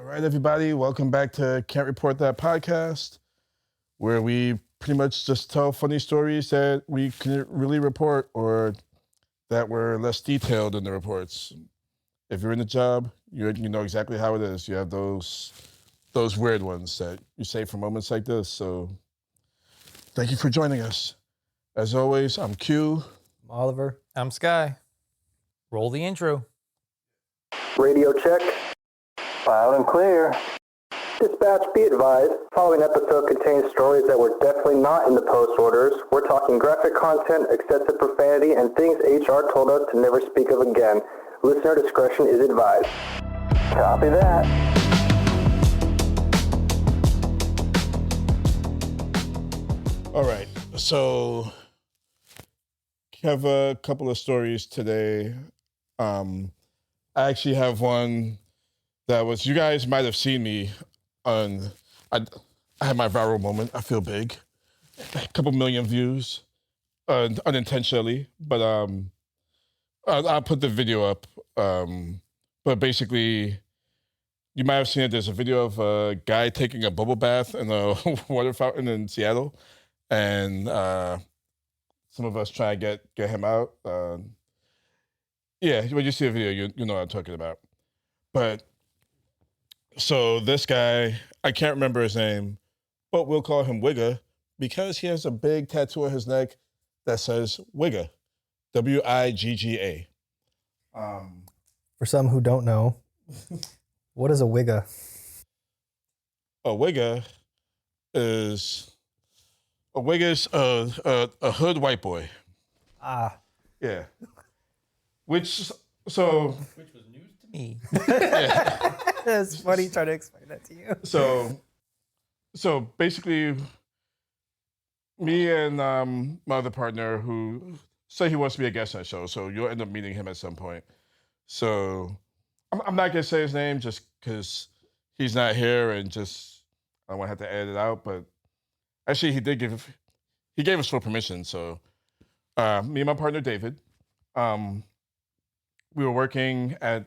All right, everybody, welcome back to Can't Report That podcast, where we pretty much just tell funny stories that we can really report or that were less detailed in the reports. If you're in the job, you know exactly how it is. You have those weird ones that you say for moments like this. So thank you for joining us. As always, I'm Q. I'm Oliver. I'm Sky. Roll the intro. Radio check. Loud and clear. Dispatch, be advised. Following episode contains stories that were definitely not in the post orders. We're talking graphic content, excessive profanity, and things HR told us to never speak of again. Listener discretion is advised. Copy that. All right, so have a couple of stories today. I actually have one that was, you guys might have seen me on, I had my viral moment, I feel big, a couple million views, unintentionally, but I'll put the video up. But basically, you might have seen it, there's a video of a guy taking a bubble bath in a water fountain in Seattle, and some of us try to get him out. Yeah, when you see the video, you know what I'm talking about. But so this guy, I can't remember his name, but we'll call him Wigga because he has a big tattoo on his neck that says Wigga, W-I-G-G-A. For some who don't know, what is a Wigga? A Wigga is a hood white boy. Ah. Yeah. Which was news to me. yeah. It's funny trying to explain that to you. So basically, me and my other partner who say he wants to be a guest on the show, so you'll end up meeting him at some point. So I'm not gonna say his name just because he's not here and just I don't want to have to edit it out. But actually, he gave us full permission. So me and my partner David, we were working at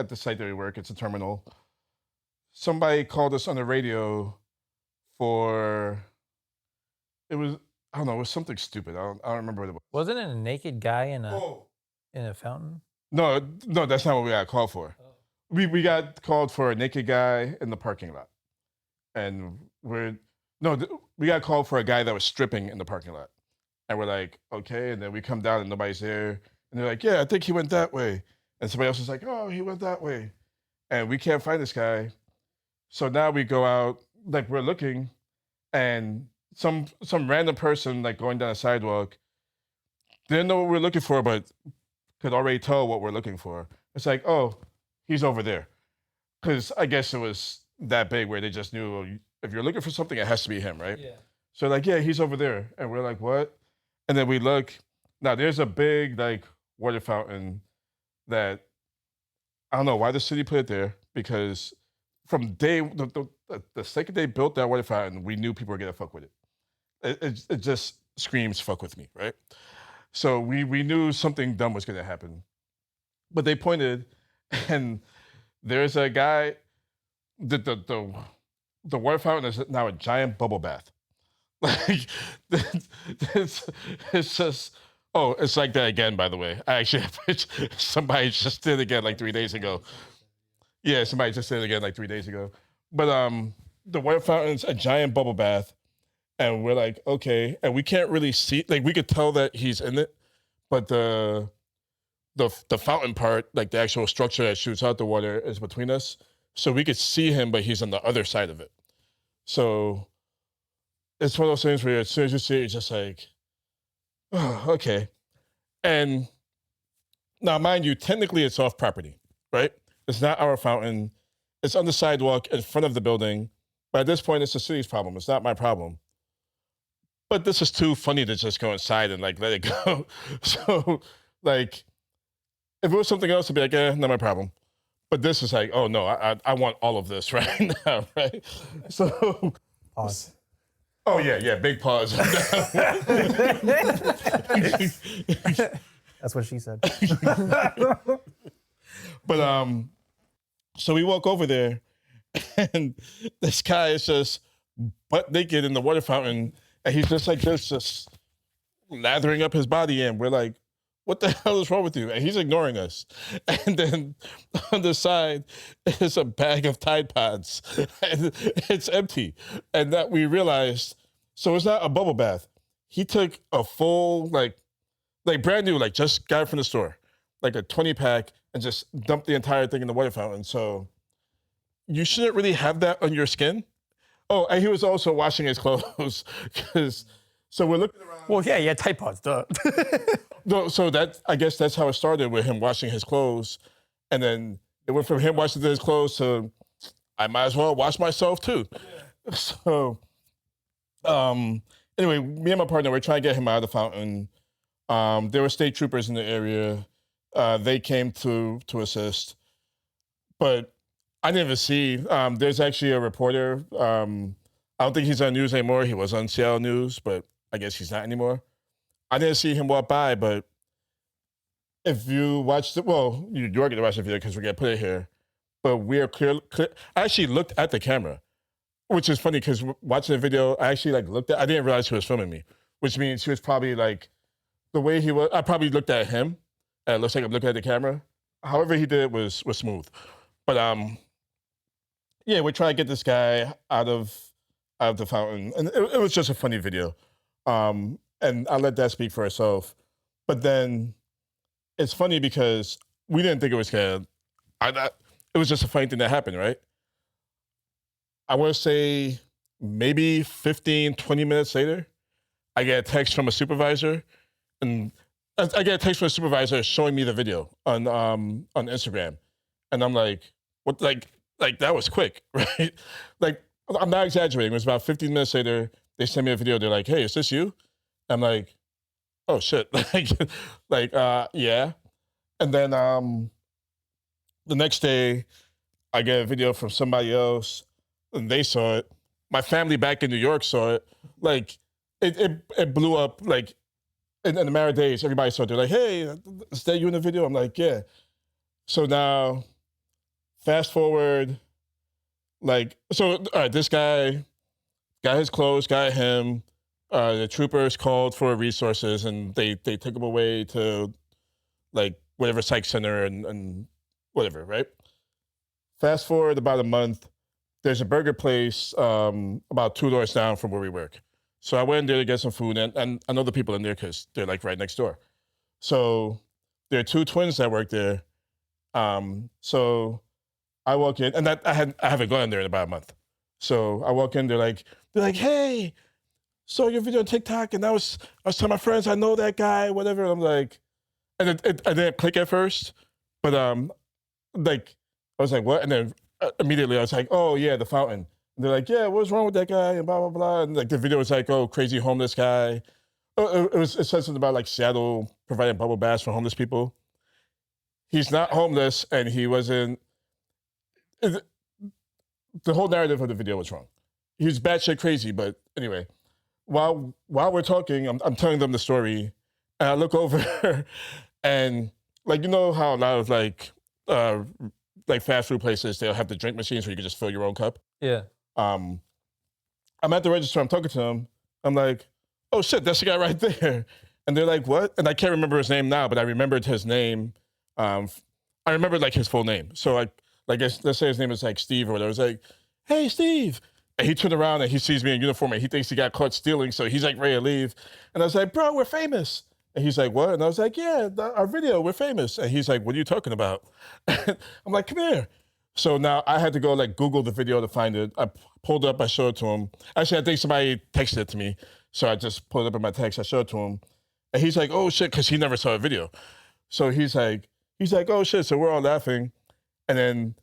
the site that we work. It's a terminal. Somebody called us on the radio it was something stupid. I don't remember what it was. Wasn't it a naked guy in a fountain? No, that's not what we got called for. Oh. We got called for a naked guy in the parking lot. And we got called for a guy that was stripping in the parking lot. And we're like, okay, and then we come down and nobody's there. And they're like, yeah, I think he went that way. And somebody else is like, oh, he went that way. And we can't find this guy. So now we go out, like we're looking, and some random person like going down a sidewalk didn't know what we were looking for, but could already tell what we're looking for. It's like, oh, he's over there. Because I guess it was that big where they just knew, well, if you're looking for something, it has to be him, right? Yeah. So like, yeah, he's over there. And we're like, what? And then we look. Now there's a big like water fountain that I don't know why the city put it there, because from the second they built that water fountain, we knew people were gonna fuck with it. It just screams fuck with me, right? So we knew something dumb was gonna happen. But they pointed, and there's a guy, the water fountain is now a giant bubble bath. Like it's just, oh, it's like that again, by the way. I actually somebody just did it again like 3 days ago. Yeah, somebody just did it again like 3 days ago. But the water fountain's a giant bubble bath, and we're like, okay, and we can't really see, like we could tell that he's in it, but the fountain part, like the actual structure that shoots out the water, is between us. So we could see him, but he's on the other side of it. So it's one of those things where as soon as you see it, you're just like, oh, okay. And now, mind you, technically it's off property, right? It's not our fountain. It's on the sidewalk in front of the building. But at this point, it's the city's problem. It's not my problem. But this is too funny to just go inside and like let it go. So like, if it was something else, I'd be like, not my problem. But this is like, oh no, I want all of this right now, right? So Pause. Oh yeah, big pause. That's what she said. But So we walk over there, and this guy is just butt naked in the water fountain, and he's just like this, just lathering up his body, and we're like, what the hell is wrong with you? And he's ignoring us. And then on the side is a bag of Tide Pods, and it's empty. And that we realized, so it's not a bubble bath. He took a full, like brand new, like just got it from the store, like a 20-pack, and just dumped the entire thing in the water fountain. So you shouldn't really have that on your skin. Oh, and he was also washing his clothes, because, so we're looking around. Well, yeah, Tide Pods, duh. No, so that, I guess that's how it started, with him washing his clothes. And then it went from him washing his clothes to, I might as well wash myself too. Yeah. So, anyway, me and my partner, we're trying to get him out of the fountain. There were state troopers in the area. They came to assist. But I didn't even see, there's actually a reporter. I don't think he's on news anymore. He was on Seattle News, but I guess he's not anymore. I didn't see him walk by, but if you watched it, well, you're going to watch the video because we're going to put it here. But we're clear. I actually looked at the camera, which is funny because watching the video, I actually looked at, I didn't realize he was filming me, which means he was probably like, the way he was, I probably looked at him, and it looks like I'm looking at the camera. However he did it was smooth. But yeah, we're trying to get this guy out of the fountain. And it was just a funny video. And I'll let that speak for itself. But then it's funny because we didn't think it was it was just a funny thing that happened, right? I want to say maybe 15, 20 minutes later, I get a text from a supervisor, and I get a text from a supervisor showing me the video on Instagram. And I'm like, what, like that was quick, right? Like, I'm not exaggerating. It was about 15 minutes later, they sent me a video. They're like, hey, is this you? I'm like, oh shit. Yeah. And then the next day, I get a video from somebody else, and they saw it. My family back in New York saw it. Like, it blew up, like, in a matter of days. Everybody saw it. They're like, hey, is that you in the video? I'm like, yeah. So now, fast forward, all right, this guy got his clothes, got him. The troopers called for resources, and they took him away to, like, whatever psych center and whatever, right? Fast forward about a month, there's a burger place about 2 doors down from where we work. So I went in there to get some food, and I know the people in there because they're like right next door. So there are 2 twins that work there. So I walk in, and I haven't gone in there in about a month. So I walk in, they're like, hey, saw your video on TikTok, and I was telling my friends, I know that guy, whatever. And I'm like, and I didn't click at first, but like, I was like, what? And then immediately I was like, oh yeah, the fountain. And they're like, yeah, what's wrong with that guy? And blah, blah, blah. And like the video was like, oh, crazy homeless guy. It said something about like Seattle providing bubble baths for homeless people. He's not homeless, and he wasn't. The whole narrative of the video was wrong. He was batshit crazy, but anyway, while we're talking, I'm telling them the story, and I look over, and like, you know how a lot of like fast food places, they'll have the drink machines where you can just fill your own cup. Yeah. I'm at the register, I'm talking to him. I'm like, oh shit, that's the guy right there. And they're like, what? And I can't remember his name now, but I remembered his name. I remembered like his full name. So let's say his name is like Steve or whatever. It's like, hey, Steve. And he turned around and he sees me in uniform and he thinks he got caught stealing. So he's like ready to leave. And I was like, bro, we're famous. And he's like, what? And I was like, yeah, our video, we're famous. And he's like, what are you talking about? I'm like, come here. So now I had to go like Google the video to find it. I pulled up, I showed it to him. Actually, I think somebody texted it to me. So I just pulled it up in my text, I showed it to him. And he's like, oh shit, because he never saw a video. So he's like, oh shit. So we're all laughing. And then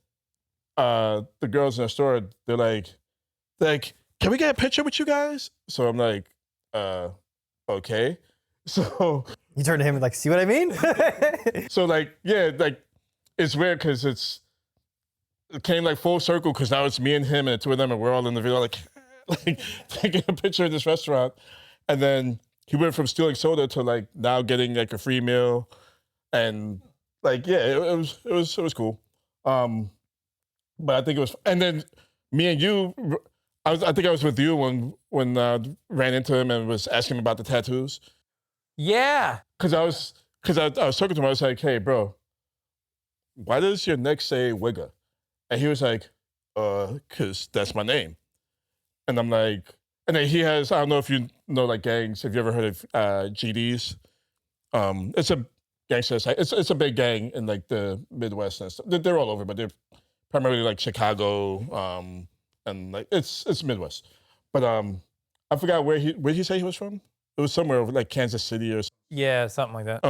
the girls in the store, they're like, can we get a picture with you guys? So I'm like, okay. So You turn to him and like, see what I mean? so like, yeah, like it's weird because it came like full circle because now it's me and him and the 2 of them and we're all in the video like taking a picture in this restaurant. And then he went from stealing soda to like now getting like a free meal. And like, yeah, it was cool. But I think it was, and then me and you, I think I was with you when ran into him and was asking him about the tattoos. Yeah. Because I was talking to him. I was like, "Hey, bro, why does your neck say Wigga?" And he was like, "Cause that's my name." And I'm like, and then he has, I don't know if you know like gangs. Have you ever heard of GDs? It's a gangster site. It's a big gang in like the Midwest and stuff. They're all over, but they're primarily like Chicago, and like it's Midwest. But I forgot where he say he was from. It was somewhere over like Kansas City or something. Yeah, something like that.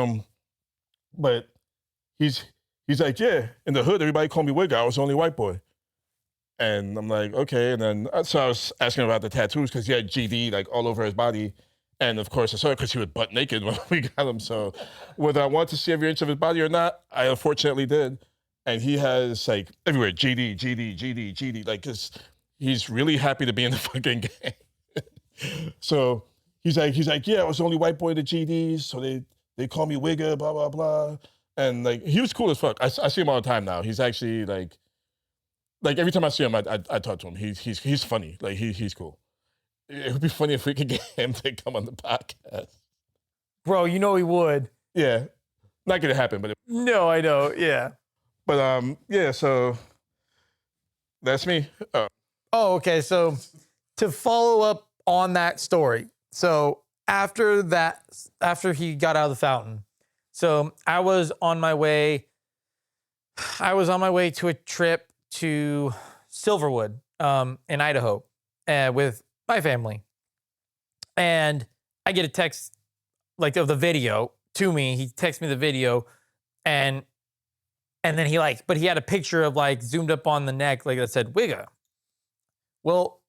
But he's like, yeah, in the hood, everybody called me Wigga. I was the only white boy. And I'm like, okay. And then, so I was asking about the tattoos because he had GD like all over his body. And of course, I saw it because he was butt naked when we got him. So whether I want to see every inch of his body or not, I unfortunately did. And he has like everywhere, GD, like, cause he's really happy to be in the fucking gang. So he's like, yeah, I was the only white boy in the GDs. So they call me Wigga, blah, blah, blah. And like, he was cool as fuck. I see him all the time now. He's actually like every time I see him, I talk to him. He's funny. Like he's cool. It would be funny if we could get him to come on the podcast. Bro, you know he would. Yeah, not gonna happen, but No, I know. Yeah. but yeah. So that's me. Oh, okay. So to follow up on that story. So after he got out of the fountain, so I was on my way to a trip to Silverwood, in Idaho, with my family. And I get a text like of the video to me. He texts me the video and then but he had a picture of like zoomed up on the neck, like that said Wigga. Well,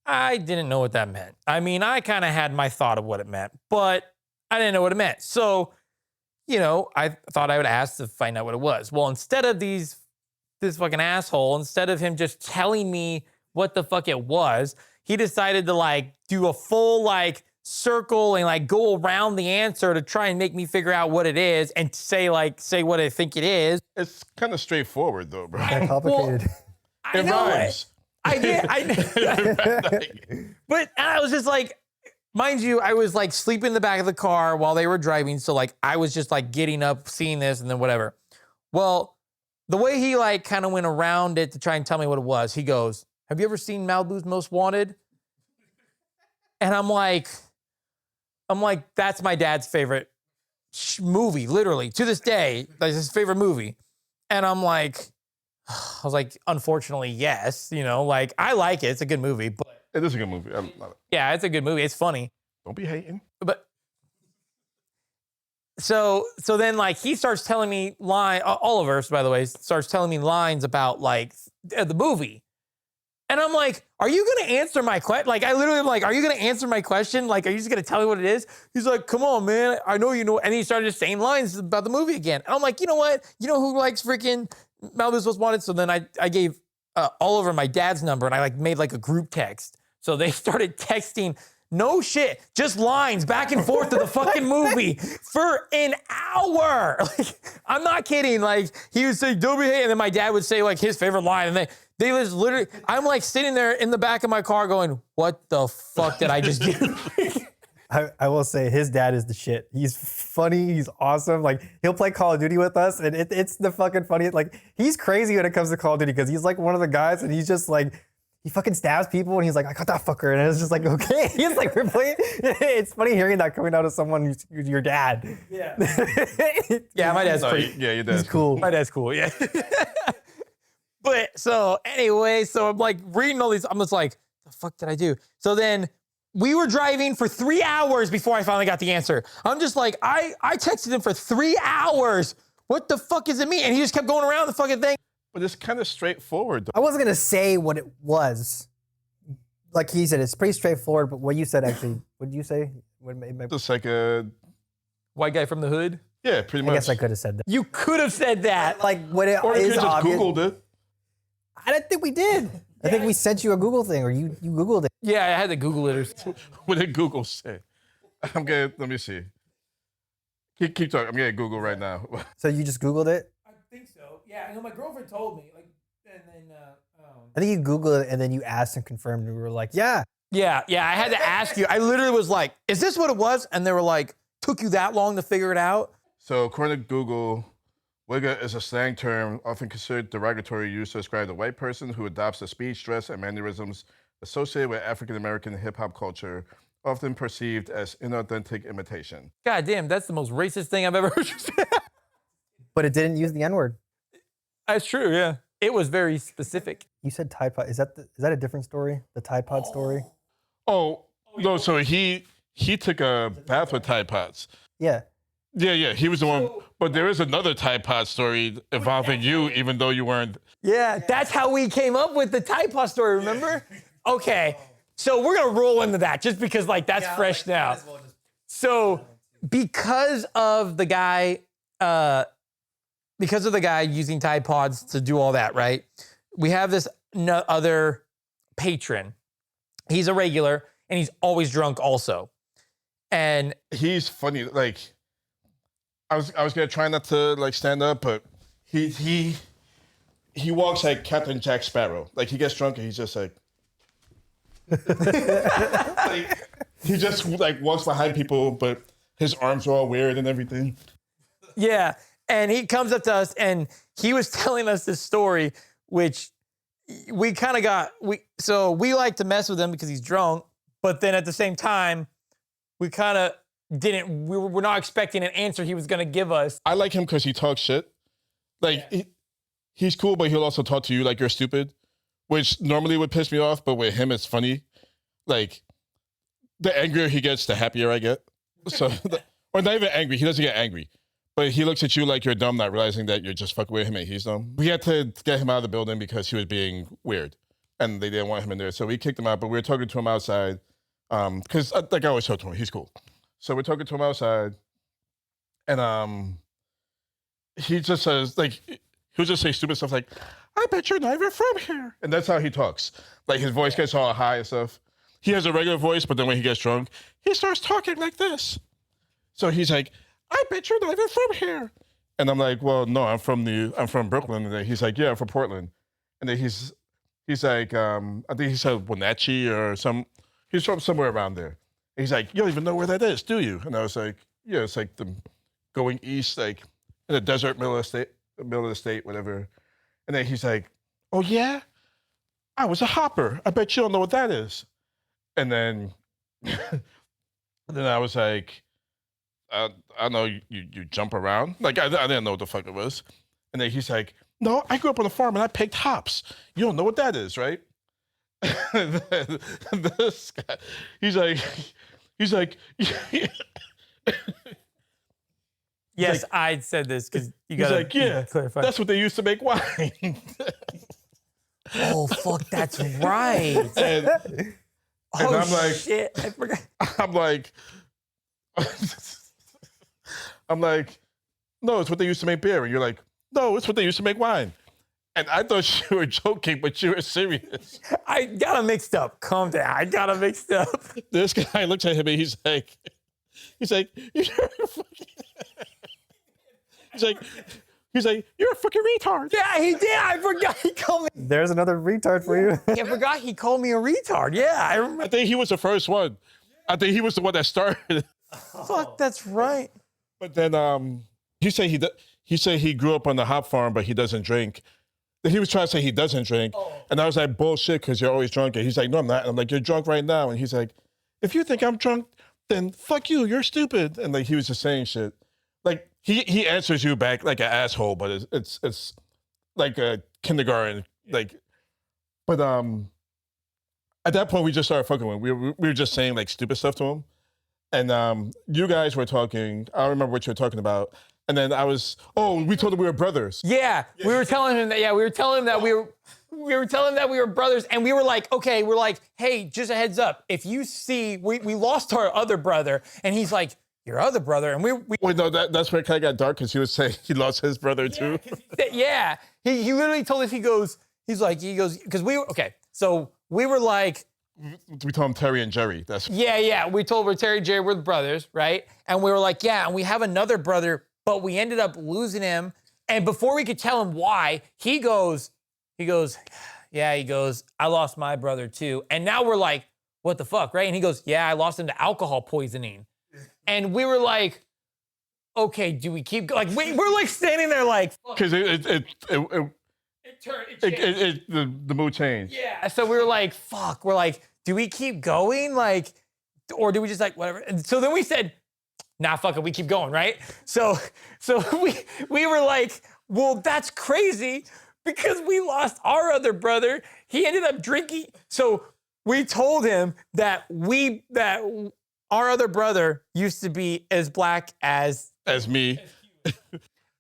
I didn't know what that meant. I mean, I kind of had my thought of what it meant, but I didn't know what it meant. So, I thought I would ask to find out what it was. Well, instead of this fucking asshole, instead of him just telling me what the fuck it was, he decided to like do a full like circle and like go around the answer to try and make me figure out what it is and say what I think it is. It's kind of straightforward though, bro. Kind of complicated. I It know rhymes. I did. But I was just like, mind you, I was like sleeping in the back of the car while they were driving. So like, I was just like getting up, seeing this and then whatever. Well, the way he like kind of went around it to try and tell me what it was, he goes, "Have you ever seen Malibu's Most Wanted?" And I'm like, that's my dad's favorite movie, literally to this day. That's his favorite movie. And I'm like, I was like, unfortunately, yes. Like I like it. It's a good movie, but It is a good movie. I love it. yeah, it's a good movie. It's funny. Don't be hating. But so then like he starts telling me Oliver, by the way, starts telling me lines about like the movie. And I'm like, are you going to answer my question? Like, I literally am like, are you going to answer my question? Like, are you just going to tell me what it is? He's like, come on, man. I know you know. And he started just saying lines about the movie again. And I'm like, you know what? You know who likes freaking Malibu's Most Wanted? So then I gave Oliver my dad's number and I like made like a group text. So they started texting, no shit, just lines back and forth to the fucking movie for an hour. Like, I'm not kidding. Like, he would say, don't be hating. And then my dad would say like his favorite line. And they was literally, I'm like sitting there in the back of my car going, what the fuck did I just do? I will say his dad is the shit. He's funny. He's awesome. Like he'll play Call of Duty with us, and it's the fucking funniest. Like he's crazy when it comes to Call of Duty because he's like one of the guys, and he's just like he fucking stabs people, and he's like, I got that fucker, and it's just like okay. He's like we're playing. It's funny hearing that coming out of someone who's your dad. Yeah. Yeah, my dad's pretty. Yeah, your dad's He's cool. My dad's cool. Yeah. But so anyway, so I'm like reading all these. I'm just like, the fuck did I do? So then we were driving for 3 hours before I finally got the answer. I'm just like, I texted him for 3 hours. What the fuck does it mean? And he just kept going around the fucking thing. But it's kind of straightforward though. I wasn't gonna say what it was. Like he said, it's pretty straightforward. But what you said actually, what did you say? It's like a White guy from the hood. yeah, pretty much. I guess I could have said that. You could have said that. Like what it Or you is could just obvious. Googled it. I don't think we did. I think we sent you a Google thing, or you Googled it. Yeah, I had to Google it. What did Google say? I'm good. Let me see. Keep talking. I'm getting Google right now. So you just Googled it? I think so. Yeah, I know my girlfriend told me. Like, I think you Googled it and then you asked and confirmed, and we were like, yeah. Yeah, I had to ask you. I literally was like, is this what it was? And they were like, took you that long to figure it out? So according to Google, Wigga is a slang term often considered derogatory use to describe a white person who adopts the speech, dress, and mannerisms associated with African-American hip-hop culture, often perceived as inauthentic imitation. God damn, that's the most racist thing I've ever heard you say. But it didn't use the N-word. That's true, yeah. It was very specific. You said Tide Pod. Is that a different story? The Tide Pod story? Oh, no, so he took a bath with Tide Pods. Yeah. Yeah, he was the one. But there is another Tide Pod story involving you, even though you weren't. Yeah, that's how we came up with the Tide Pod story, remember? Okay, so we're gonna roll into that just because like that's fresh now. So because of the guy using Tide Pods to do all that, right? We have this other patron. He's a regular and he's always drunk also. And He's funny. Like, I was gonna try not to like stand up, but he walks like Captain Jack Sparrow. Like he gets drunk and he's just like, like he just like walks behind people, but his arms are all weird and everything. yeah, and he comes up to us and he was telling us this story, which we kind of so we like to mess with him because he's drunk, but then at the same time, we kind of we're not expecting an answer he was gonna give us. I like him because he talks shit. Like he's cool, but he'll also talk to you like you're stupid, which normally would piss me off. But with him, it's funny. Like the angrier he gets, the happier I get. So, or not even angry. He doesn't get angry, but he looks at you like you're dumb, not realizing that you're just fucking with him and he's dumb. We had to get him out of the building because he was being weird, and they didn't want him in there. So we kicked him out. But we were talking to him outside, because like I always talk to him, he's cool. So we're talking to him outside, and he just says, like, he'll just say stupid stuff like, I bet you're not even from here. And that's how he talks. Like, his voice gets all high and stuff. He has a regular voice, but then when he gets drunk, he starts talking like this. So he's like, I bet you're not even from here. And I'm like, well, no, I'm from Brooklyn. And then he's like, yeah, I'm from Portland. And then he's like, I think he said Wenatchee or he's from somewhere around there. He's like, you don't even know where that is, do you? And I was like, yeah, it's like going east, like in the desert, middle of the state, whatever. And then he's like, oh yeah? I was a hopper. I bet you don't know what that is. And then, I was like, I know you jump around. Like, I didn't know what the fuck it was. And then he's like, no, I grew up on a farm and I picked hops. You don't know what that is, right? And then this guy, he's like, Yes, like, I said this because you he's gotta like, yeah, clarify. that's what they used to make wine. Oh fuck, that's right. And Oh I'm like, shit, I forgot. I'm like, no, it's what they used to make beer. And you're like, no, it's what they used to make wine. And I thought you were joking, but you were serious. I got them mixed up. Calm down. I got them mixed up. This guy looks at him and he's like, you're a fucking... he's like, you're a fucking retard. Yeah, he did. I forgot he called me. There's another retard for you. I forgot he called me a retard. Yeah, I remember. I think he was the first one. I think he was the one that started. Fuck, that's right. But then he said he grew up on the hop farm, but he doesn't drink. He was trying to say he doesn't drink. And I was like, bullshit, because you're always drunk. And he's like, no, I'm not. And I'm like, you're drunk right now. And he's like, if you think I'm drunk, then fuck you, you're stupid. And like, he was just saying shit. Like, he answers you back like an asshole, but it's like a kindergarten. Like, but at that point, we just started fucking with him. We were just saying like stupid stuff to him. And you guys were talking, I don't remember what you were talking about. And then we told him we were brothers. Yeah, we were telling him that. Yeah, we were telling him that we were telling him that we were brothers, and we were like, okay, we're like, hey, just a heads up. If you see, we lost our other brother, and he's like, your other brother, and we Wait, no, that's where it kind of got dark because he was saying he lost his brother too. Yeah, he literally told us, he goes, because so we were like, we told him Terry and Jerry. we told we're Terry and Jerry, we're the brothers, right? And we were like, yeah, and we have another brother, but we ended up losing him. And before we could tell him why, he goes, He goes, yeah, he goes, I lost my brother too. And now we're like, what the fuck, right? And he goes, yeah, I lost him to alcohol poisoning. And we were like, okay, do we keep going? Like, we're like standing there like, Because the mood changed. yeah. So we were like, fuck. We're like, do we keep going? Like, or do we just like, whatever? And so then we said, nah, fuck it, we keep going, right? So we were like, well, that's crazy because we lost our other brother. He ended up drinking. So we told him that our other brother used to be as black as me.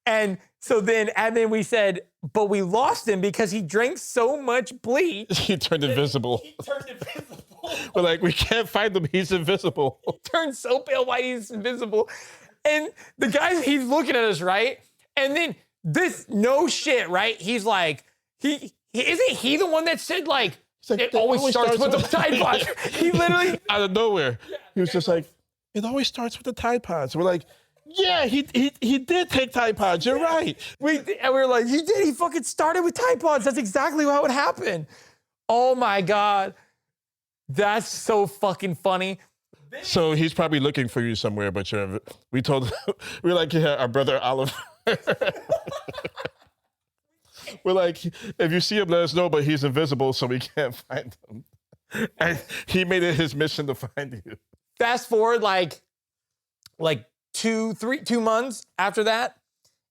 and then we said, but we lost him because he drank so much bleach. He turned invisible. He turned invisible. We're like, we can't find him. He's invisible. Turned so pale white, he's invisible. And the guy, he's looking at us, right? And then this, no shit, right? He's like, isn't he the one that said like, it always starts with the Tide Pods? He literally. Out of nowhere. He was just like, it always starts with the Tide Pods. We're like, yeah, he did take Tide Pods. You're right. And we were like, he did. He fucking started with Tide Pods. That's exactly how it happened. Oh my God. That's so fucking funny. So he's probably looking for you somewhere, but we told, we're like, yeah, our brother Oliver. We're like, if you see him, let us know, but he's invisible, so we can't find him. And he made it his mission to find you. Fast forward like 2 months after that,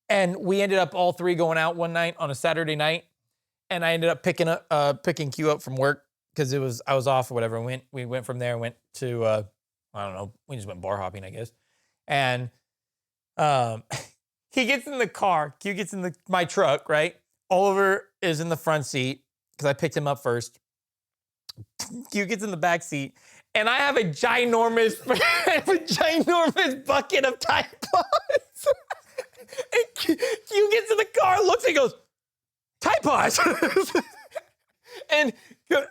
and we ended up all three going out one night on a Saturday night, and I ended up picking Q up from work because I was off or whatever. We went from there and went to I don't know, we just went bar hopping, I guess. And he gets in the car, Q gets in my truck, right? Oliver is in the front seat because I picked him up first. Q gets in the back seat, and I have a ginormous bucket of Tide Pods. And Q gets in the car, looks, and goes, Tide Pods. And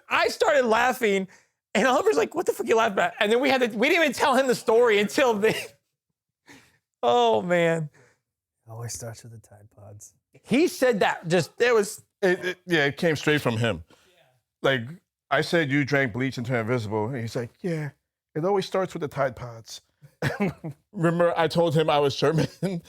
I started laughing, and Oliver's like, what the fuck are you laughing at? And then we didn't even tell him the story until then. Oh, man. It always starts with the Tide Pods. He said that It came straight from him. Like, I said you drank bleach and turned invisible, and he's like, yeah, it always starts with the Tide Pods. Remember, I told him I was German, and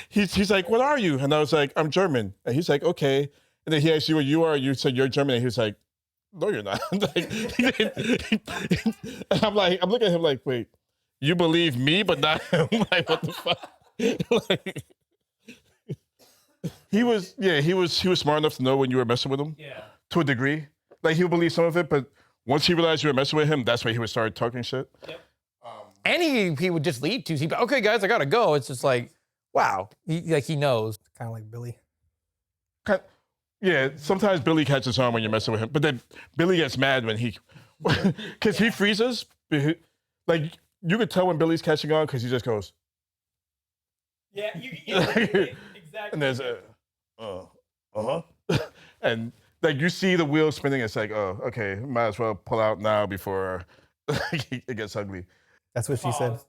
he's like, what are you? And I was like, I'm German. And he's like, okay. And then he asked you what you are. You said you're German, and he was like, no, you're not. Like, and I'm looking at him like, wait, you believe me, but not him? Like, what the fuck? Like, he was smart enough to know when you were messing with him. Yeah. To a degree. Like, he would believe some of it, but once he realized you were messing with him, that's when he would start talking shit. Yep. And he would just leave too. He'd be, okay, guys, I gotta go. It's just like, wow. He knows. Kind of like Billy. Yeah, sometimes Billy catches on when you're messing with him, but then Billy gets mad when because he freezes. Like, you could tell when Billy's catching on because he just goes. Yeah, exactly. And there's and like you see the wheel spinning. It's like, oh, okay, might as well pull out now before it gets ugly. That's what she said.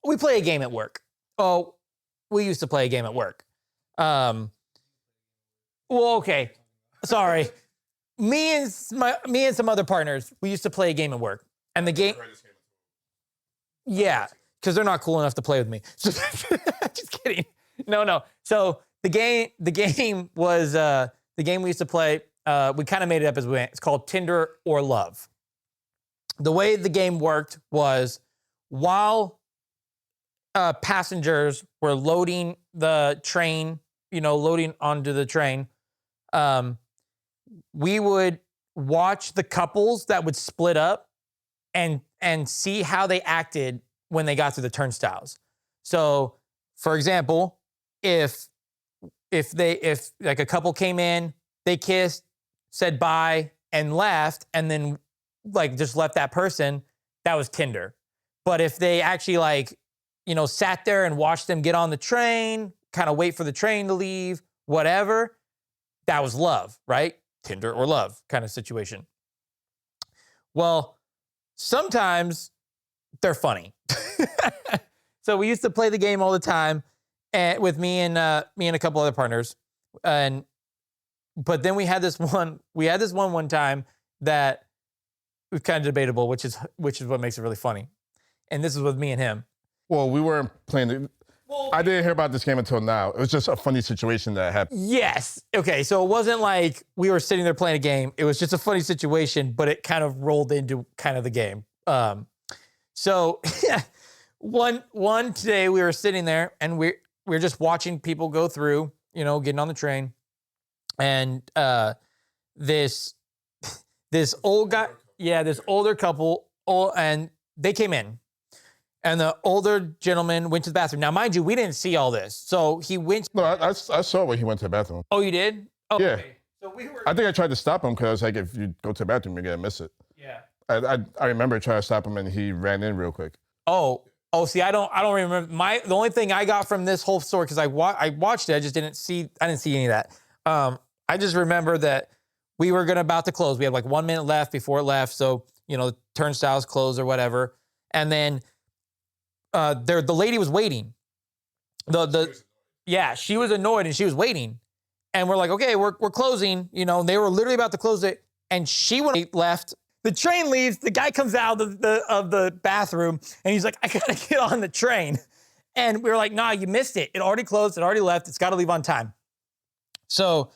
We play a game at work. Oh, we used to play a game at work. Well, okay. Sorry. Me and some other partners, we used to play a game at work. And the game. Yeah, because they're not cool enough to play with me. Just kidding. No. So the game was the game we used to play. We kind of made it up as we went. It's called Tinder or Love. The way the game worked was while passengers were loading the train, loading onto the train, we would watch the couples that would split up and see how they acted when they got to the turnstiles. So, for example, if like a couple came in, they kissed, said bye, and left, and then like just left that person, that was Tinder. But if they actually sat there and watched them get on the train, kind of wait for the train to leave, whatever, that was love, right? Tinder or Love kind of situation. Well, sometimes they're funny. So we used to play the game all the time, and with me and a couple other partners, but then we had this one time that was kind of debatable, which is what makes it really funny. And this is with me and him. Well, we weren't playing. I didn't hear about this game until now. It was just a funny situation that happened. Yes. Okay. So it wasn't like we were sitting there playing a game. It was just a funny situation, but it kind of rolled into kind of the game. So one day we were sitting there and we were just watching people go through, getting on the train, and this old guy, this older couple, and they came in. And the older gentleman went to the bathroom. Now, mind you, we didn't see all this. So he went. No, I saw when he went to the bathroom. Oh, you did? Oh, Yeah. Okay. So we were. I think I tried to stop him because I was like, if you go to the bathroom, you're gonna miss it. Yeah. I remember trying to stop him and he ran in real quick. Oh. See, I don't remember. The only thing I got from this whole story, because I watched it, I didn't see any of that. I just remember that we were about to close. We had like 1 minute left before it left. So, the turnstiles closed or whatever. And then the lady was waiting. She was annoyed and she was waiting. And we're like, okay, we're closing. They were literally about to close it. And she left. The train leaves. The guy comes out of the bathroom and he's like, I gotta get on the train. And we were like, nah, you missed it. It already closed. It already left. It's got to leave on time. So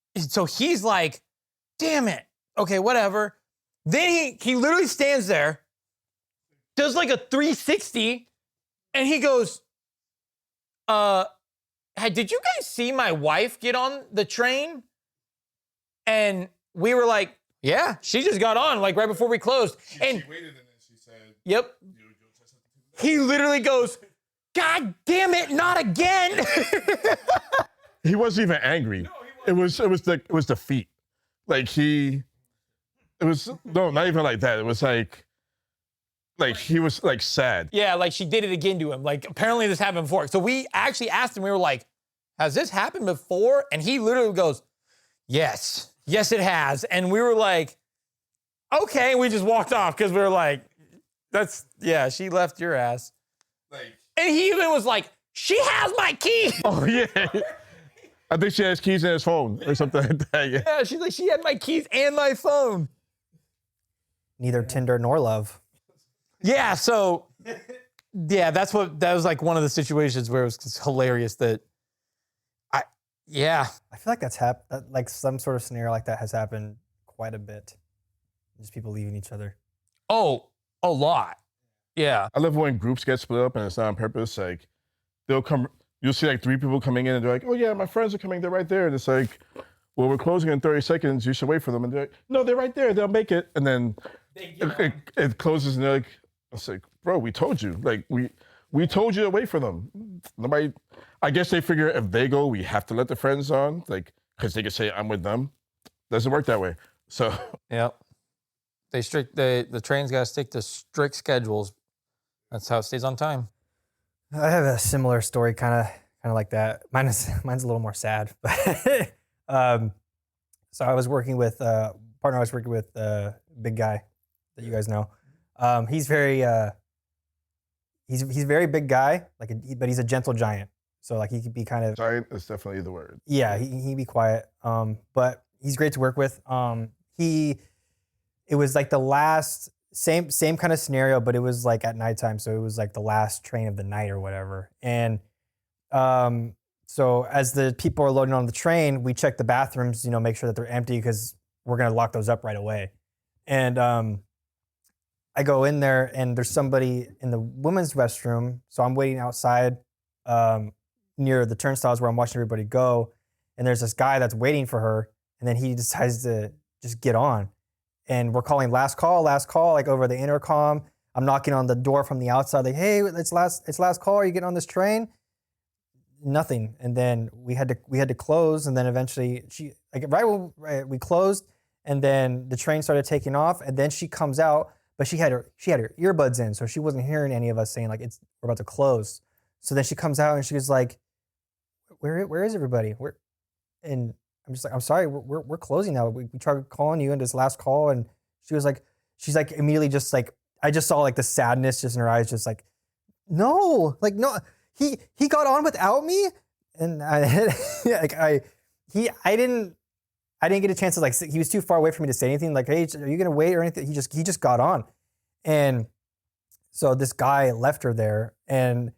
he's like, damn it. Okay, whatever. Then he literally stands there, does like a 360, and he goes, hey, did you guys see my wife get on the train? And we were like, yeah, she just got on like right before we closed. She waited and then she said, yep. He literally goes, God damn it, not again. He wasn't even angry. It was defeat. Like not even like that. It was like he was like sad. Yeah, like she did it again to him. Like apparently this happened before. So we actually asked him, we were like, has this happened before? And he literally goes, yes, it has. And we were like, okay. And we just walked off because we were like, she left your ass. And he even was like, she has my key. Oh yeah. I think she has keys in his phone or something like that. Yeah. Yeah, she's like, she had my keys and my phone. Neither Tinder nor love. Yeah, so that was like one of the situations where it was hilarious that I feel like that's happened. Like some sort of scenario like that has happened quite a bit. Just people leaving each other. Oh, a lot. Yeah. I love when groups get split up and it's not on purpose. Like you'll see like 3 people coming in and they're like, oh yeah, my friends are coming, they're right there. And it's like, well, we're closing in 30 seconds, you should wait for them. And they're like, no, they're right there, they'll make it. And then it closes and they're like, I was like, bro, we told you. Like, we told you to wait for them. Nobody, I guess they figure if they go, we have to let the friends on, like, because they can say I'm with them. Doesn't work that way. So. Yep. The train's got to stick to strict schedules. That's how it stays on time. I have a similar story, kind of like that. Mine's a little more sad. So I was working with partner. I was working with big guy that you guys know. He's very very big guy, but he's a gentle giant. So like he could be kind of giant is definitely the word. Yeah, he'd be quiet. But he's great to work with. It was like the last same kind of scenario, but it was like at nighttime, so it was like the last train of the night or whatever. And so as the people are loading on the train, we check the bathrooms, make sure that they're empty because we're gonna lock those up right away. And I go in there and there's somebody in the women's restroom, so I'm waiting outside near the turnstiles where I'm watching everybody go, and there's this guy that's waiting for her, and then he decides to just get on. And we're calling last call, like over the intercom. I'm knocking on the door from the outside, like, hey, it's last call. Are you getting on this train? Nothing. And then we had to close. And then eventually we closed, and then the train started taking off. And then she comes out, but she had her earbuds in, so she wasn't hearing any of us saying like we're about to close. So then she comes out and she was like, where is everybody? And I'm just like, I'm sorry, we're closing now. We tried calling you in this last call, and she's like immediately just like, I just saw like the sadness just in her eyes, just like, no, he got on without me, and I didn't get a chance to like. He was too far away for me to say anything. Like, hey, are you gonna wait or anything? He just got on, and so this guy left her there, and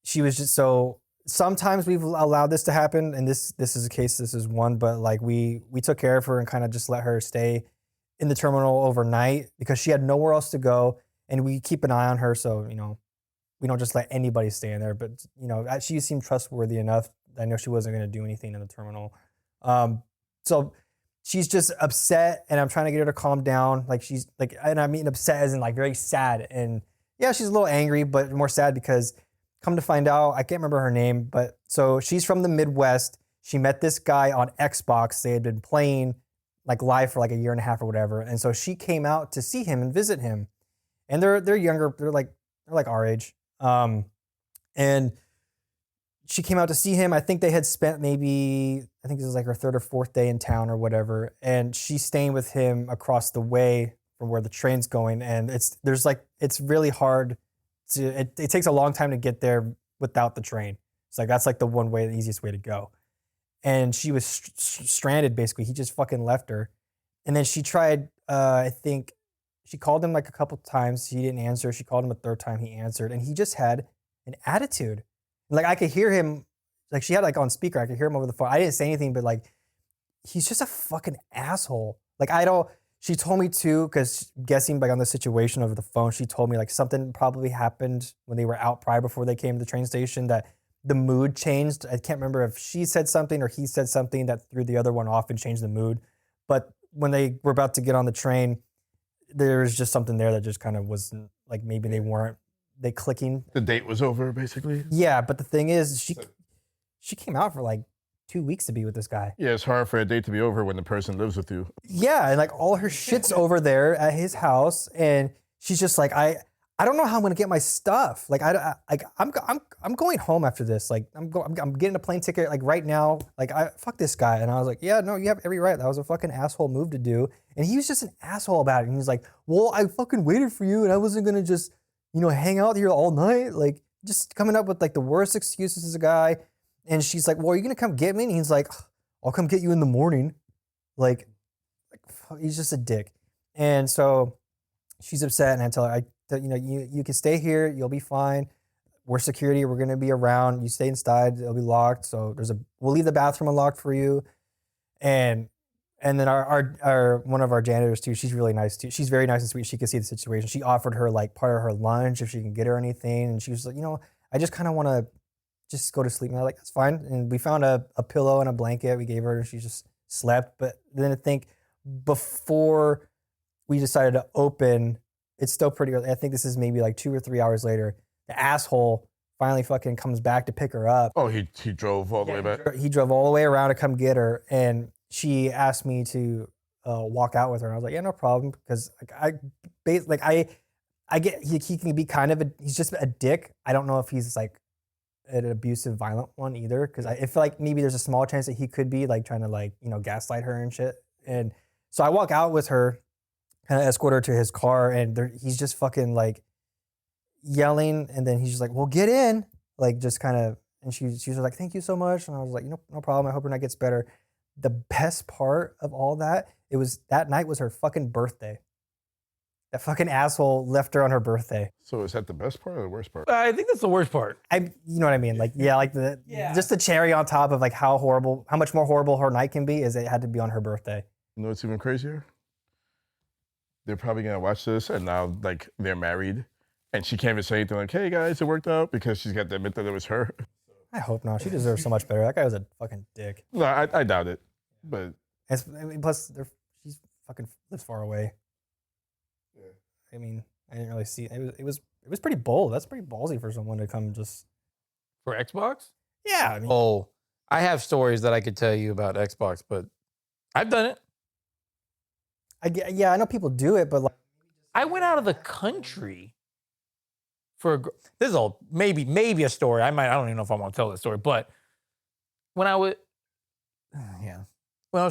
she was just so. Sometimes we've allowed this to happen, and this is a case. This is one, but like we took care of her and kind of just let her stay in the terminal overnight because she had nowhere else to go, and we keep an eye on her. So we don't just let anybody stay in there. But she seemed trustworthy enough. I know she wasn't going to do anything in the terminal. So she's just upset, and I'm trying to get her to calm down. Like she's like, and I mean upset as in like very sad, and yeah, she's a little angry, but more sad because. Come to find out, I can't remember her name, but so she's from the Midwest. She met this guy on Xbox. They had been playing like live for like a year and a half or whatever. And so she came out to see him and visit him. And they're younger, they're like our age. And she came out to see him. I think they had spent I think this was like her third or fourth day in town or whatever. And she's staying with him across the way from where the train's going. And it's really hard. It takes a long time to get there without the train. It's like that's like the one way, the easiest way to go. And she was stranded basically. He just fucking left her. And then she tried. I think she called him like a couple times. He didn't answer. She called him a third time. He answered, and he just had an attitude. Like I could hear him. Like she had like on speaker. I could hear him over the phone. I didn't say anything, but like he's just a fucking asshole. Like I don't. She told me too, because guessing like on the situation over the phone, she told me like something probably happened when they were out prior before they came to the train station that the mood changed. I can't remember if she said something or he said something that threw the other one off and changed the mood. But when they were about to get on the train, there was just something there that just kind of wasn't like maybe they clicking. The date was over basically. Yeah, but the thing is, she came out for like 2 weeks to be with this guy. Yeah, it's hard for a date to be over when the person lives with you. Yeah, and like all her shit's over there at his house, and she's just like, I don't know how I'm gonna get my stuff. Like I'm going home after this. Like I'm getting a plane ticket like right now. Like fuck this guy. And I was like, yeah, no, you have every right. That was a fucking asshole move to do. And he was just an asshole about it. And he's like, well, I fucking waited for you, and I wasn't gonna just hang out here all night. Like just coming up with like the worst excuses as a guy. And she's like, well, are you going to come get me? And he's like, I'll come get you in the morning. Like he's just a dick. And so she's upset, and I tell her, you can stay here. You'll be fine. We're security. We're going to be around. You stay inside. It'll be locked. So we'll leave the bathroom unlocked for you. And then our one of our janitors too, she's really nice too. She's very nice and sweet. She could see the situation. She offered her like part of her lunch if she can get her anything. And she was like, I just kind of want to just go to sleep. And I was like, that's fine. And we found a pillow and a blanket we gave her, and she just slept. But then I think before we decided to open, it's still pretty early. I think this is maybe like 2 or 3 hours later. The asshole finally fucking comes back to pick her up. Oh, he drove all the way back? He drove all the way around to come get her. And she asked me to walk out with her. And I was like, yeah, no problem. Because I get, he can be kind of he's just a dick. I don't know if he's like an abusive, violent one either, because I feel like maybe there's a small chance that he could be like trying to gaslight her and shit. And so I walk out with her, kind of escort her to his car, and he's just fucking like yelling, and then he's just like, well, get in, like just kind of, and she was like, thank you so much, and I was like, no problem, I hope her night gets better. The best part of all that, that night was her fucking birthday. That fucking asshole left her on her birthday. So is that the best part or the worst part? I think that's the worst part. You know what I mean? Like, yeah, like just the cherry on top of like how much more horrible her night can be is it had to be on her birthday. You know what's even crazier? They're probably gonna watch this, and now like they're married, and she can't even say anything like, hey guys, it worked out, because she's got to admit that it was her. I hope not. She deserves so much better. That guy was a fucking dick. No, I doubt it. But plus, she's fucking lives far away. I mean, I didn't really see it. It was pretty bold. That's pretty ballsy for someone to come just For Xbox? Yeah. I mean, Oh, I have stories that I could tell you about Xbox, but I've done it. I know people do it, but like, I went out of the country for this is all maybe a story. I don't even know if I want to tell this story, but when I was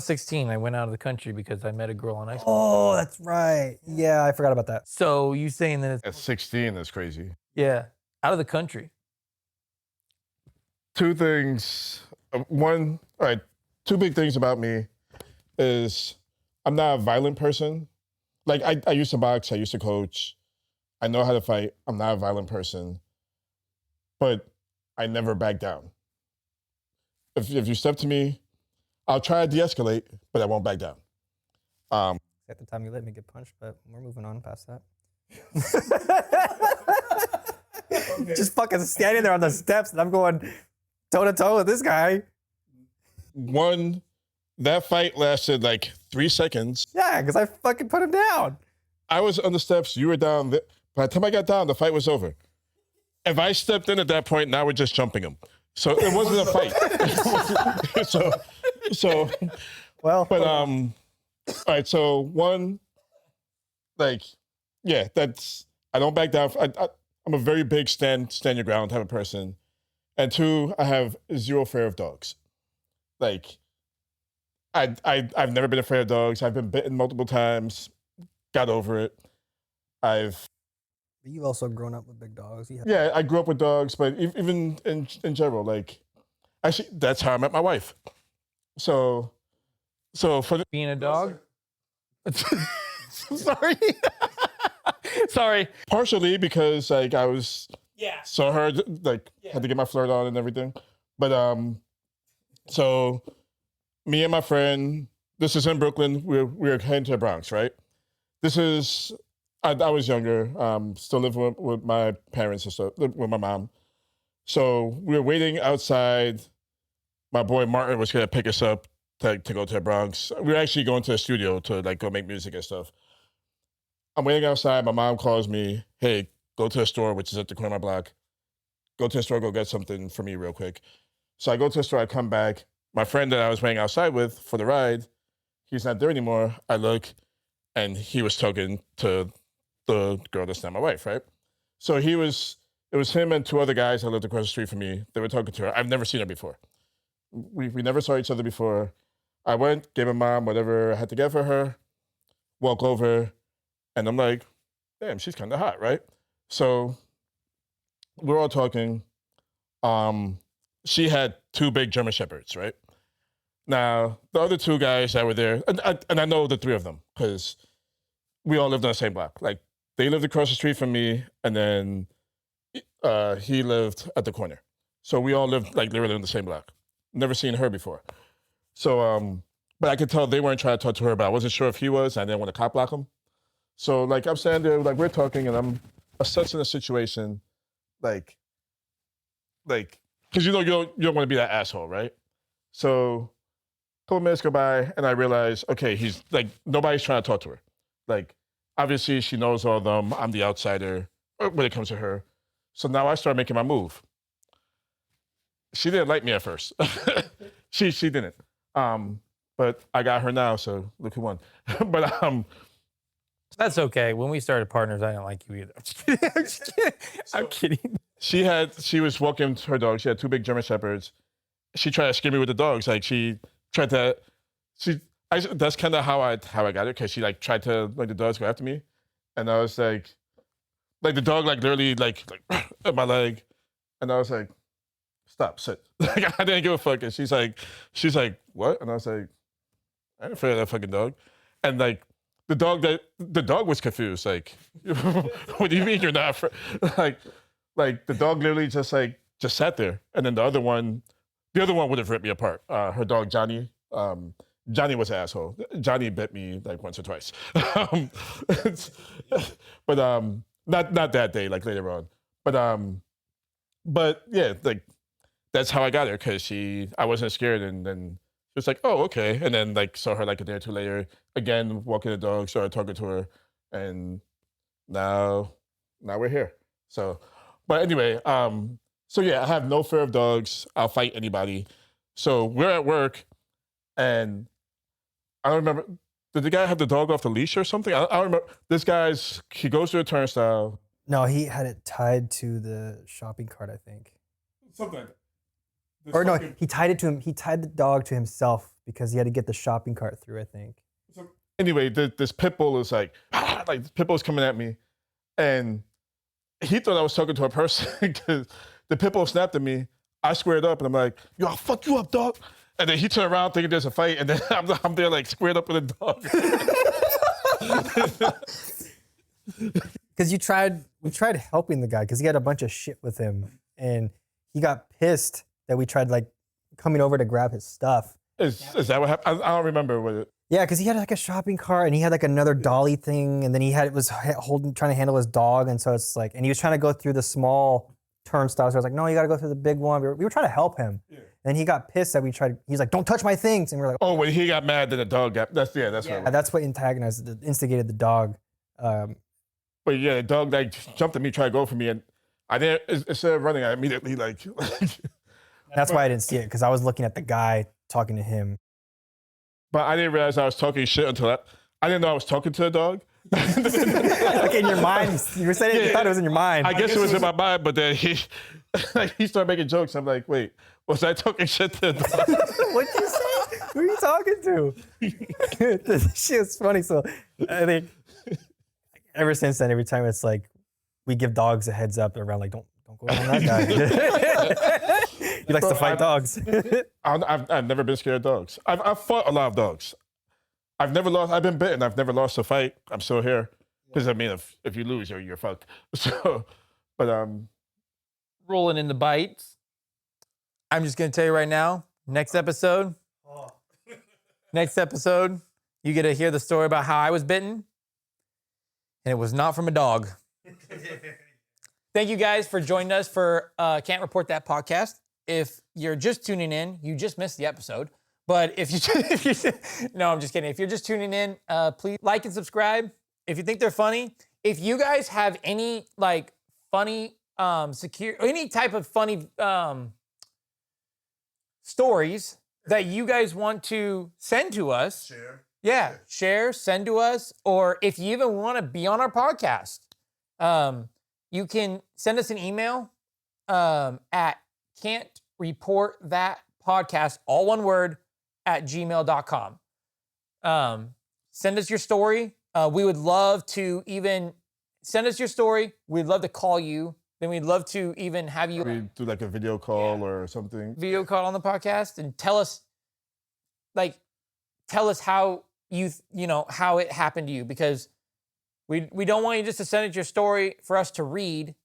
16, I went out of the country because I met a girl on Xbox. oh, that's right. Yeah, I forgot about that. So you saying that it's at 16, that's crazy. out of the country. Two things. One, all right, two big things about me is I'm not a violent person. Like, I used to box, I used to coach. I know how to fight. I'm not a violent person. But I never back down. If you step to me, I'll try to de-escalate, but I won't back down. At the time you let me get punched, but we're moving on past that. Just fucking standing there on the steps, and I'm going toe to toe with this guy. One, that fight lasted like 3 seconds. Yeah, because I fucking put him down. I was on the steps, you were down. By the time I got down, the fight was over. If I stepped in at that point, now we're just jumping him. So it wasn't a fight. so, Well, but all right. So one, like, yeah, that's I don't back down. I'm a very big stand your ground type of person, and two, I have zero fear of dogs. Like, I've never been afraid of dogs. I've been bitten multiple times, got over it. you've also grown up with big dogs. Yeah, I grew up with dogs, but even in general, like, actually, that's how I met my wife. So for Being a dog? Sorry. Sorry. partially because like I was saw her like had to get my flirt on and everything, but so me and my friend, this is in Brooklyn. We're heading to the Bronx, right? This is I was younger, still living with my parents and stuff, with my mom. So we were waiting outside. My boy Martin was gonna pick us up to go to the Bronx. We were actually going to the studio to like go make music and stuff. I'm waiting outside. My mom calls me, hey, go to the store, which is at the corner of my block. Go to the store, go get something for me real quick. So I go to the store, I come back. My friend that I was waiting outside with for the ride, he's not there anymore. I look, and he was talking to the girl that's not my wife, right? So it was him and two other guys that lived across the street from me. They were talking to her. I've never seen her before. We never saw each other before. I went, gave my mom whatever I had to get for her, walk over, and I'm like, damn, she's kind of hot, right? So we're all talking. She had two big German Shepherds, right? Now, the other two guys that were there, and I know the three of them because we all lived on the same block. Like, they lived across the street from me, and then he lived at the corner. So we all lived like literally in the same block. Never seen her before. So, but I could tell they weren't trying to talk to her, but I wasn't sure if he was. I didn't want to cop block him. So, like, I'm standing there, like, we're talking, and I'm assessing the situation, like, because you don't want to be that asshole, right? So, a couple minutes go by, and I realize, okay, he's like, nobody's trying to talk to her. Like, obviously, she knows all of them. I'm the outsider when it comes to her. So now I start making my move. She didn't like me at first. she didn't. But I got her now, so look who won. But That's okay. When we started partners, I didn't like you either. I'm just kidding. I'm kidding. She was walking her dog. She had two big German Shepherds. She tried to scare me with the dogs. Like, she tried to, that's kind of how I got her, because she like tried to, like, the dogs go after me. And I was like the dog like literally like at my leg. And I was like, stop, sit. Like, I didn't give a fuck. And she's like, what? And I was like, I ain't afraid of that fucking dog. And like, the dog was confused. Like, what do you mean you're not afraid? Like the dog literally just sat there. And then the other one would have ripped me apart. Her dog, Johnny. Johnny was an asshole. Johnny bit me like once or twice. But not that day, like later on. But yeah, like, that's how I got her, because I wasn't scared, and then she was like, oh, okay. And then like saw her like a day or two later, again, walking the dog, started talking to her, and now we're here. So, but anyway, so yeah, I have no fear of dogs. I'll fight anybody. So we're at work, and I don't remember, did the guy have the dog off the leash or something? I don't remember. He goes to a turnstile. No, he had it tied to the shopping cart, I think. Something like that. Or no, he tied it to him. He tied the dog to himself because he had to get the shopping cart through, I think. So anyway, this pit bull is like the pit bull is coming at me, and he thought I was talking to a person because the pit bull snapped at me. I squared up and I'm like, yo, I'll fuck you up, dog. And then he turned around thinking there's a fight, and then I'm there like squared up with a dog. Because we tried helping the guy because he had a bunch of shit with him, and he got pissed that we tried like coming over to grab his stuff. Is that what happened? I don't remember what it. Yeah, because he had like a shopping cart and he had like another dolly thing, and then was trying to handle his dog, and so it's like, and he was trying to go through the small turnstiles. So I was like, no, you got to go through the big one. We were trying to help him, and he got pissed that we tried. He's like, don't touch my things, and we were like, Oh, when he got mad, then the dog got. That's what. That's what instigated the dog. But yeah, the dog like jumped at me, tried to go for me, and I didn't. Instead of running, I immediately like. That's why I didn't see it, because I was looking at the guy talking to him. But I didn't realize I was talking shit until I didn't know I was talking to a dog. Like in your mind, you were saying you thought it was in your mind. I guess it was in my mind, but then he started making jokes. I'm like, wait, was I talking shit to a dog? What'd you say? Who are you talking to? This shit's funny. So I think ever since then, every time it's like we give dogs a heads up around, like don't go around that guy. He likes to fight dogs. I've never been scared of dogs. I've fought a lot of dogs. I've never lost. I've been bitten. I've never lost a fight. I'm still here. Because I mean, if you lose, you're fucked. So, but Rolling in the bites. I'm just gonna tell you right now. Next episode, you get to hear the story about how I was bitten, and it was not from a dog. Thank you guys for joining us for Can't Report That podcast. If you're just tuning in, you just missed the episode. But if you no, I'm just kidding. If you're just tuning in, please like and subscribe. If you think they're funny, if you guys have any like funny, any type of funny stories that you guys want to send to us, share, send to us, or if you even want to be on our podcast, you can send us an email at can'treportthatpodcast, all one word, @gmail.com. Send us your story. We would love to even send us your story. We'd love to call you. Then we'd love to even have you do like a video call or something. Video call on the podcast and tell us how how it happened to you, because we don't want you just to send us your story for us to read,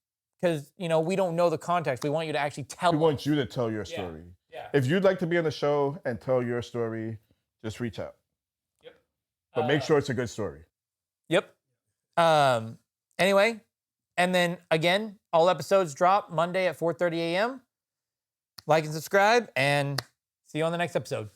because we don't know the context. We want you to actually tell. We want you to tell your story. Yeah. If you'd like to be on the show and tell your story, just reach out. Yep. But make sure it's a good story. Yep. Anyway, and then again, all episodes drop Monday at 4:30 a.m. Like and subscribe, and see you on the next episode.